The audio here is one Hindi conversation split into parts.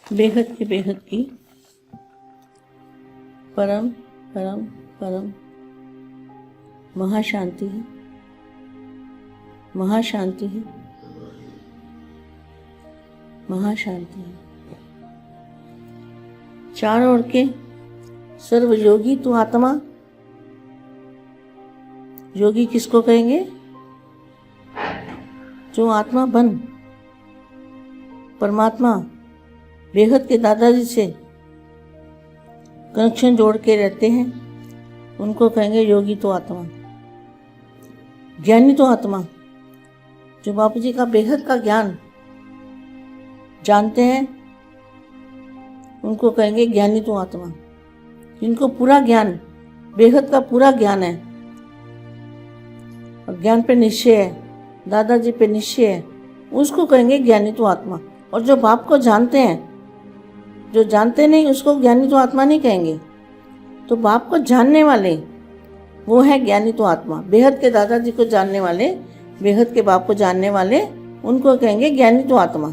बेहद की परम परम परम महाशांति है, महाशांति है, महाशांति है। चारों ओर के सर्व योगी तू आत्मा। योगी किसको कहेंगे? जो आत्मा बन परमात्मा बेहद के दादाजी से कनेक्शन जोड़ के रहते हैं, उनको कहेंगे योगी तो आत्मा। ज्ञानी तो आत्मा, जो बापू जी का बेहद का ज्ञान जानते हैं, उनको कहेंगे ज्ञानी तो आत्मा। जिनको पूरा ज्ञान, बेहद का पूरा ज्ञान है और ज्ञान पे निश्चय है, दादाजी पे निश्चय है, उसको कहेंगे ज्ञानी तो आत्मा। और जो बाप को जानते हैं, जो जानते नहीं उसको ज्ञानी तो आत्मा नहीं कहेंगे। तो बाप को जानने वाले वो है ज्ञानी तो आत्मा। बेहद के दादाजी को जानने वाले, बेहद के बाप को जानने वाले, उनको कहेंगे ज्ञानी तो आत्मा।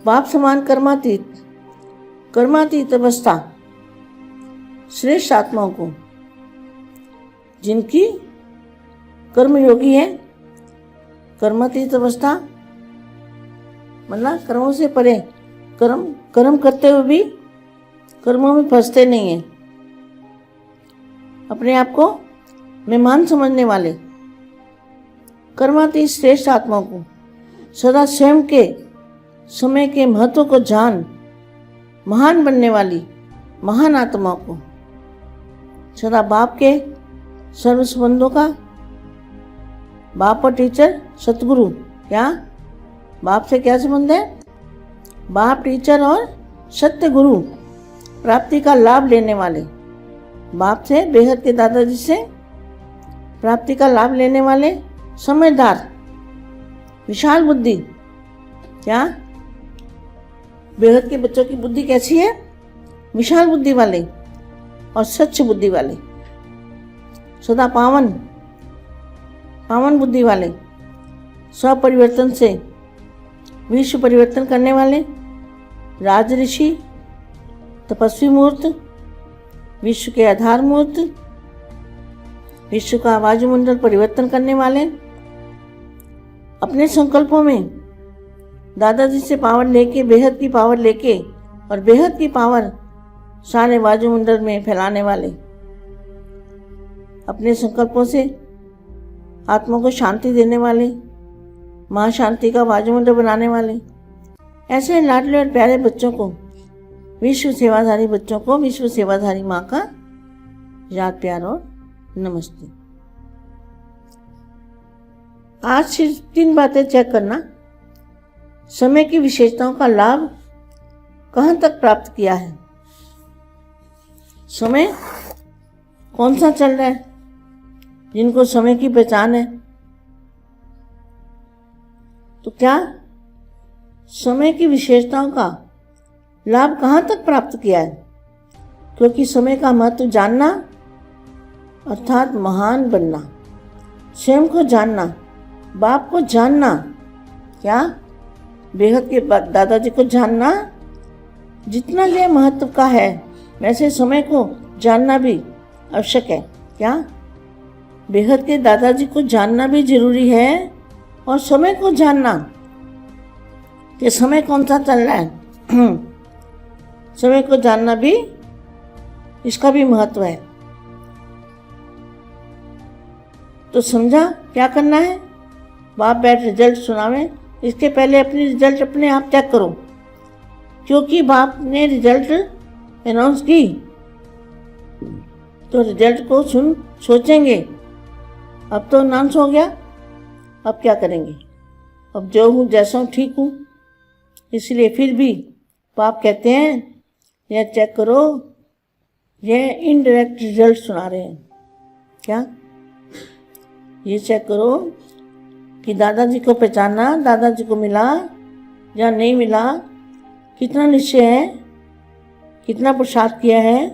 बाप समान कर्मातीत, कर्मातीत अवस्था श्रेष्ठ आत्माओं को, जिनकी कर्मयोगी है। कर्मातीत अवस्था मतलब कर्मों से परे, कर्म करते हुए भी कर्मों में फंसते नहीं हैं। अपने आप को मेहमान समझने वाले कर्मातीत श्रेष्ठ आत्माओं को, सदा स्वयं के समय के महत्व को जान महान बनने वाली महान आत्माओं को, सदा बाप के सर्व संबंधों का, बाप और टीचर सतगुरु, क्या बाप से क्या संबंध है? बाप, टीचर और सत्य गुरु प्राप्ति का लाभ लेने वाले, बाप से, बेहद के दादाजी से प्राप्ति का लाभ लेने वाले, समझदार, विशाल बुद्धि। क्या बेहद के बच्चों की बुद्धि कैसी है? विशाल बुद्धि वाले और सच्च बुद्धि वाले, सदा पावन पावन बुद्धि वाले, स्वपरिवर्तन से विश्व परिवर्तन करने वाले, राज ऋषि, तपस्वी मूर्त, विश्व के आधार मूर्त, विश्व का वायुमंडल परिवर्तन करने वाले, अपने संकल्पों में दादाजी से पावर लेके, बेहद की पावर लेके और बेहद की पावर सारे वायुमंडल में फैलाने वाले, अपने संकल्पों से आत्मा को शांति देने वाले, महाशांति का वायुमंडल बनाने वाले, ऐसे लाडले और प्यारे बच्चों को, विश्व सेवाधारी बच्चों को विश्व सेवाधारी माँ का याद, प्यार और नमस्ते। आज सिर्फ 3 बातें चेक करना। समय की विशेषताओं का लाभ कहाँ तक प्राप्त किया है? समय कौन सा चल रहा है? जिनको समय की पहचान है, तो क्या समय की विशेषताओं का लाभ कहाँ तक प्राप्त किया है? क्योंकि समय का महत्व जानना अर्थात महान बनना, स्वयं को जानना, बाप को जानना, क्या बेहद के दादाजी को जानना जितना यह महत्व का है, वैसे समय को जानना भी आवश्यक है। क्या बेहद के दादाजी को जानना भी जरूरी है और समय को जानना कि समय कौन सा चल रहा है समय को जानना भी, इसका भी महत्व है। तो समझा क्या करना है? बाप बैठ रिजल्ट सुनावे, इसके पहले अपनी रिजल्ट अपने आप चेक करो, क्योंकि बाप ने रिजल्ट अनाउंस की तो रिजल्ट को सोचेंगे अब तो अनाउंस हो गया, अब क्या करेंगे? अब जो हूँ जैसा हूँ ठीक हूँ। इसलिए फिर भी बाप कहते हैं यह चेक करो, यह इनडायरेक्ट रिजल्ट सुना रहे हैं। क्या ये चेक करो कि दादाजी को पहचाना, दादाजी को मिला या नहीं मिला, कितना निश्चय है, कितना प्रसाद किया है,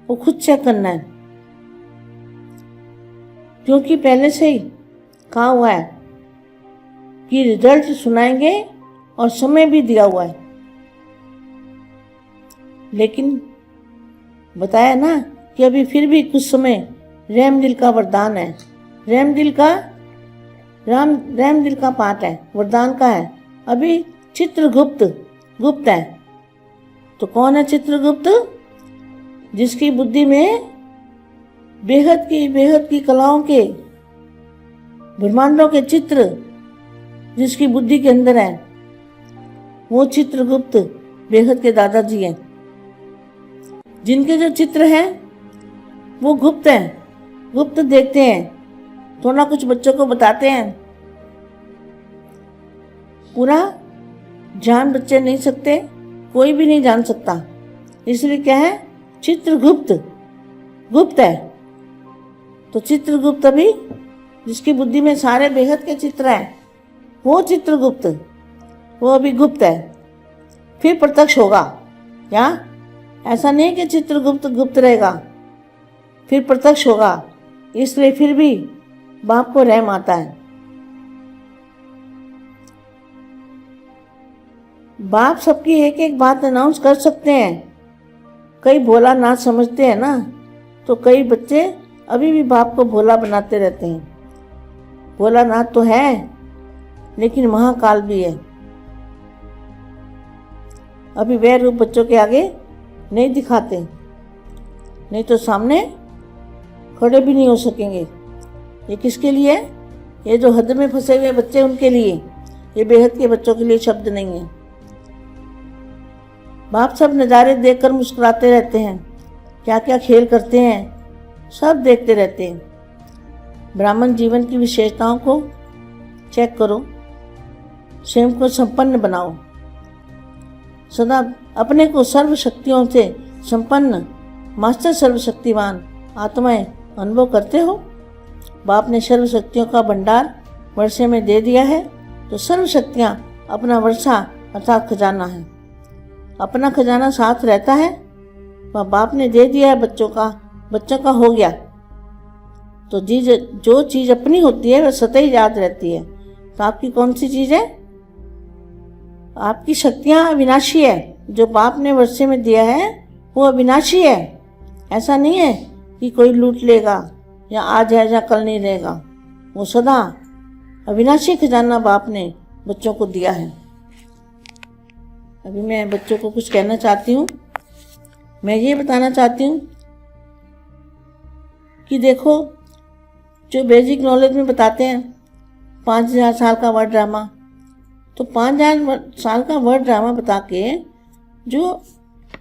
वो खुद चेक करना है। क्योंकि पहले से ही कहा हुआ है कि रिजल्ट सुनाएंगे और समय भी दिया हुआ है। लेकिन बताया ना कि अभी फिर भी कुछ समय रैम दिल का वरदान है। रैम दिल का पाठ है, वरदान का है। अभी चित्रगुप्त गुप्त है। तो कौन है चित्रगुप्त? जिसकी बुद्धि में बेहद की कलाओं के ब्रह्मांडों के चित्र जिसकी बुद्धि के अंदर है, वो चित्रगुप्त बेहद के दादाजी हैं। जिनके जो चित्र हैं वो गुप्त हैं, गुप्त देखते हैं, थोड़ा कुछ बच्चों को बताते हैं। पूरा जान बच्चे नहीं सकते, कोई भी नहीं जान सकता। इसलिए क्या है? चित्रगुप्त गुप्त है। तो चित्रगुप्त अभी जिसकी बुद्धि में सारे बेहद के चित्र हैं, वो चित्रगुप्त, वो अभी गुप्त है। फिर प्रत्यक्ष होगा क्या? ऐसा नहीं कि चित्रगुप्त गुप्त रहेगा, फिर प्रत्यक्ष होगा। इसलिए फिर भी बाप को रहम आता है। बाप सबकी एक एक बात अनाउंस कर सकते हैं। कई भोला नाथ समझते हैं ना, तो कई बच्चे अभी भी बाप को भोला बनाते रहते हैं। भोलानाथ तो है, लेकिन महाकाल भी है। अभी वह रूप बच्चों के आगे नहीं दिखाते, नहीं तो सामने खड़े भी नहीं हो सकेंगे। ये किसके लिए? ये जो हद में फंसे हुए बच्चे, उनके लिए। ये बेहद के बच्चों के लिए शब्द नहीं है। बाप सब नज़ारे देखकर मुस्कुराते रहते हैं, क्या क्या खेल करते हैं, सब देखते रहते हैं। ब्राह्मण जीवन की विशेषताओं को चेक करो, स्वयं को संपन्न बनाओ। सदा अपने को सर्व शक्तियों से संपन्न मास्टर सर्वशक्तिवान आत्माएं अनुभव करते हो। बाप ने सर्व शक्तियों का भंडार वर्षे में दे दिया है, तो सर्व शक्तियाँ अपना वर्षा अर्थात खजाना है। अपना खजाना साथ रहता है, वह बाप ने दे दिया है बच्चों का हो गया। तो जो चीज़ अपनी होती है वह सतही याद रहती है। तो आपकी कौन सी चीज़ है? आपकी शक्तियाँ अविनाशी है। जो बाप ने वर्षे में दिया है वो अविनाशी है। ऐसा नहीं है कि कोई लूट लेगा या आज है या कल नहीं रहेगा। वो सदा अविनाशी खजाना बाप ने बच्चों को दिया है। अभी मैं बच्चों को कुछ कहना चाहती हूँ। मैं ये बताना चाहती हूँ कि देखो, जो बेसिक नॉलेज में बताते हैं 5000 साल का वर्ड ड्रामा, तो 5000 साल का वर्ड ड्रामा बता के जो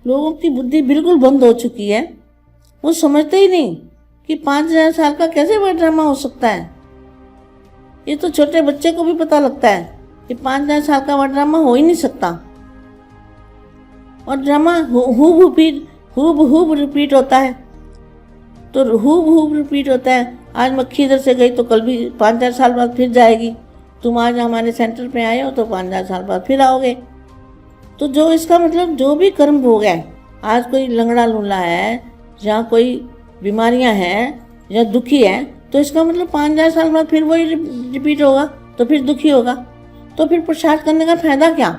लोगों की बुद्धि बिल्कुल बंद हो चुकी है, वो समझते ही नहीं कि 5000 साल का कैसे वर्ड ड्रामा हो सकता है। ये तो छोटे बच्चे को भी पता लगता है कि 5000 साल का वर्ड ड्रामा हो ही नहीं सकता। और ड्रामा हूब रिपीट होता है। तो हूब रिपीट होता है। आज मक्खी इधर से गई तो कल भी 5000 साल बाद फिर जाएगी। तुम आज हमारे सेंटर पे आए हो तो 5000 साल बाद फिर आओगे। तो जो इसका मतलब जो भी कर्म भोग है, आज कोई लंगड़ा लूला है या कोई बीमारियां हैं या दुखी है, तो इसका मतलब 5000 साल बाद फिर वही रिपीट होगा, तो फिर दुखी होगा। तो फिर प्रसाद करने का फायदा क्या?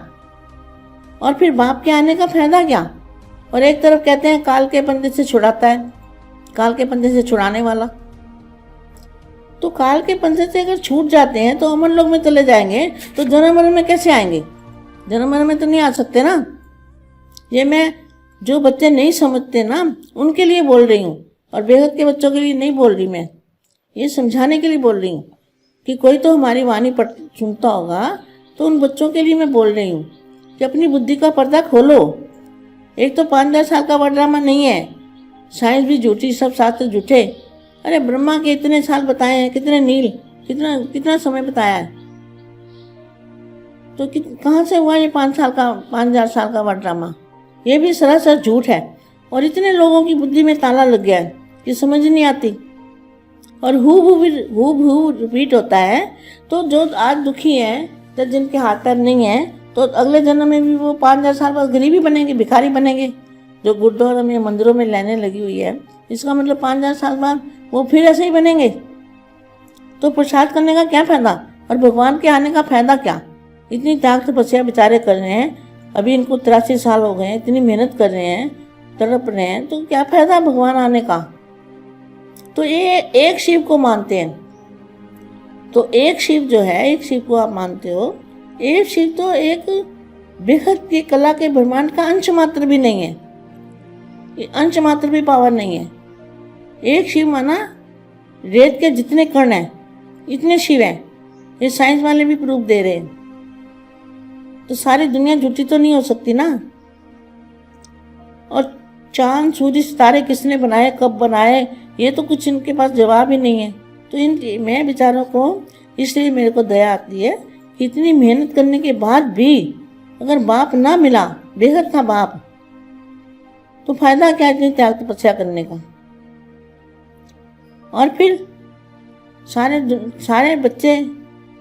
और फिर बाप के आने का फायदा क्या? और एक तरफ कहते हैं काल के पंजे से छुड़ाता है, काल के पंजे से छुड़ाने वाला। तो काल के पंजे से अगर छूट जाते हैं तो अमर लोक में चले जाएंगे, तो जन्म मरण में कैसे आएंगे? जन्म मरण में तो नहीं आ सकते ना। ये मैं जो बच्चे नहीं समझते ना, उनके लिए बोल रही हूँ, और बेहद के बच्चों के लिए नहीं बोल रही। मैं ये समझाने के लिए बोल रही हूँ कि कोई तो हमारी वाणी पर सुनता होगा, तो उन बच्चों के लिए मैं बोल रही हूँ कि अपनी बुद्धि का पर्दा खोलो। एक तो 5000 साल का वर्ड ड्रामा नहीं है, साइंस भी झूठी, सब शास्त्र झूठे। अरे ब्रह्मा के इतने साल बताए हैं, कितने नील, कितना समय बताया है। तो कहाँ से हुआ ये 5000 साल का वर्ड ड्रामा? ये भी सरासर झूठ है। और इतने लोगों की बुद्धि में ताला लग गया है कि समझ नहीं आती। और हूब रिपीट होता है। तो जो आज दुखी हैं, तो जिनके हाथ पैर नहीं है, तो अगले जन्म में भी वो 5000 साल बाद गरीबी बनेंगे, भिखारी बनेंगे। जो गुरुद्वारों में मंदिरों में लाइनें लगी हुई है, इसका मतलब 5000 साल बाद वो फिर ऐसे ही बनेंगे। तो प्रसाद करने का क्या फायदा? और भगवान के आने का फायदा क्या? इतनी त्याग तपस्या बेचारे कर रहे हैं, अभी इनको 83 साल हो गए हैं, इतनी मेहनत कर रहे हैं, तड़प रहे हैं तो क्या फायदा भगवान आने का। तो ये एक शिव को मानते हैं। तो एक शिव जो है, एक शिव को आप मानते हो, एक शिव तो एक बेहद की कला के ब्रह्मांड का अंश मात्र भी नहीं है, ये अंश मात्र भी पावर नहीं है। एक शिव माना रेत के जितने कण हैं इतने शिव हैं, ये साइंस वाले भी प्रूफ दे रहे हैं। तो सारी दुनिया झूठी तो नहीं हो सकती ना। और चांद सूर्य सितारे किसने बनाए, कब बनाए, ये तो कुछ इनके पास जवाब ही नहीं है। तो मैं बेचारों को इसलिए मेरे को दया आती है कि इतनी मेहनत करने के बाद भी अगर बाप ना मिला, बेहद का बाप, तो फायदा क्या इतनी त्याग तपस्या करने का। और फिर सारे बच्चे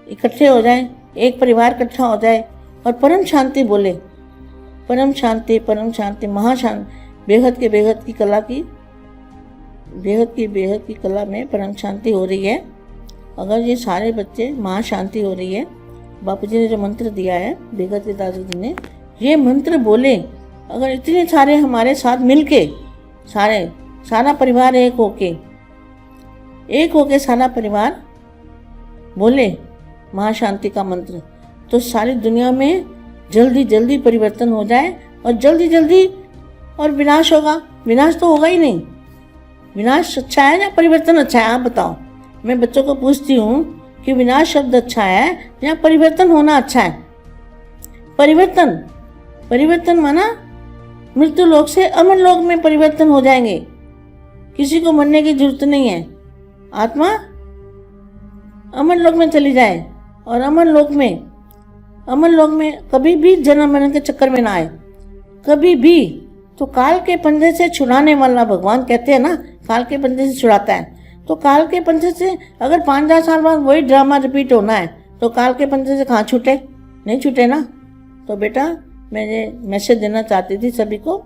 इकट्ठे हो जाएं, एक परिवार इकट्ठा हो जाए और परम शांति बोले, परम शांति, परम शांति, महाशांति, बेहद की कला की, बेहद की कला में परम शांति हो रही है। अगर ये सारे बच्चे महाशांति हो रही है, बापू जी ने जो मंत्र दिया है, बेहद के दादाजी ने ये मंत्र बोले, अगर इतने सारे हमारे साथ मिलके सारा परिवार एक होके सारा परिवार बोले महाशांति का मंत्र, तो सारी दुनिया में जल्दी परिवर्तन हो जाए और जल्दी और विनाश होगा। विनाश तो होगा ही नहीं। विनाश अच्छा है या परिवर्तन अच्छा है, आप बताओ। मैं बच्चों को पूछती हूँ कि विनाश शब्द अच्छा है या परिवर्तन होना अच्छा है। परिवर्तन माना मृत्यु लोक से अमर लोक में परिवर्तन हो जाएंगे, किसी को मरने की जरूरत नहीं है। आत्मा अमर लोक में चली जाए और अमर लोक में कभी भी जन्म मरण के चक्कर में ना आए, कभी भी। तो काल के पंजे से छुड़ाने वाला भगवान कहते हैं ना, काल के पंजे से छुड़ाता है। तो काल के पंजे से अगर 5,000 साल बाद वही ड्रामा रिपीट होना है तो काल के पंजे से कहाँ छूटे, नहीं छूटे ना। तो बेटा मैं ये मैसेज देना चाहती थी सभी को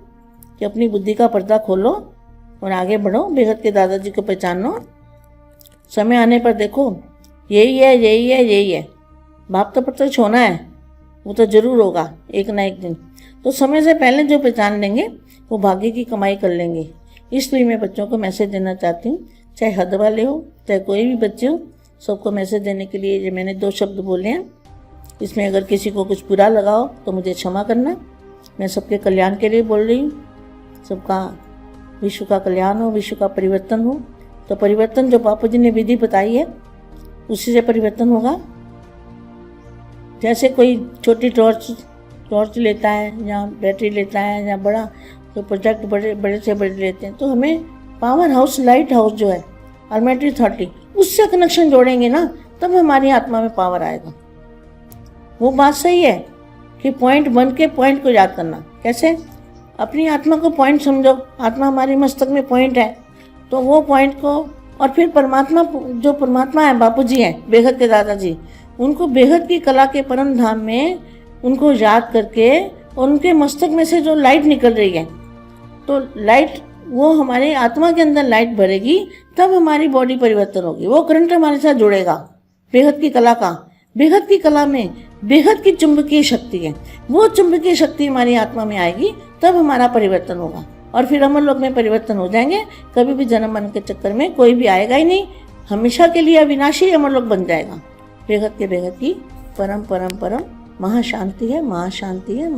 कि अपनी बुद्धि का पर्दा खोलो और आगे बढ़ो, बेहद के दादाजी को पहचानो। समय आने पर देखो यही है। बाप तो प्रत्यक्ष होना है, वो तो जरूर होगा एक ना एक दिन। तो समय से पहले जो पहचान लेंगे वो भाग्य की कमाई कर लेंगे। इसलिए मैं बच्चों को मैसेज देना चाहती हूँ, चाहे हद वाले हो चाहे कोई भी बच्चे हो, सबको मैसेज देने के लिए ये मैंने 2 शब्द बोले हैं। इसमें अगर किसी को कुछ बुरा लगा हो तो मुझे क्षमा करना। मैं सबके कल्याण के लिए बोल रही हूँ, सबका विश्व का कल्याण हो, विश्व का परिवर्तन हो। तो परिवर्तन जो बापू जी ने विधि बताई है उसी से परिवर्तन होगा। जैसे कोई छोटी टॉर्च लेता है या बैटरी लेता है या बड़ा तो प्रोजेक्ट बड़े से बड़े लेते हैं, तो हमें पावर हाउस, लाइट हाउस जो है ऑलमाइटी अथॉरिटी, उससे कनेक्शन जोड़ेंगे ना, तब हमारी आत्मा में पावर आएगा। वो बात सही है कि पॉइंट बन के पॉइंट को याद करना। कैसे? अपनी आत्मा को पॉइंट समझो, आत्मा हमारी मस्तक में पॉइंट है, तो वो पॉइंट को, और फिर परमात्मा, जो परमात्मा है बापू जी हैं, बेहद के दादाजी, उनको बेहद की कला के परम धाम में उनको याद करके, और उनके मस्तक में से जो लाइट निकल रही है, तो लाइट वो हमारे आत्मा के अंदर लाइट भरेगी, तब हमारी बॉडी परिवर्तन होगी। वो करंट हमारे साथ जुड़ेगा बेहद की कला का। बेहद की कला में बेहद की चुंबकीय शक्ति है, वो चुंबकीय शक्ति हमारी आत्मा में आएगी, तब हमारा परिवर्तन होगा और फिर अमर लोक में परिवर्तन हो जाएंगे। कभी भी जन्म मरण के चक्कर में कोई भी आएगा ही नहीं, हमेशा के लिए अविनाशी अमर लोक बन जाएगा। बेहद की परम महाशांति है, महाशांति है।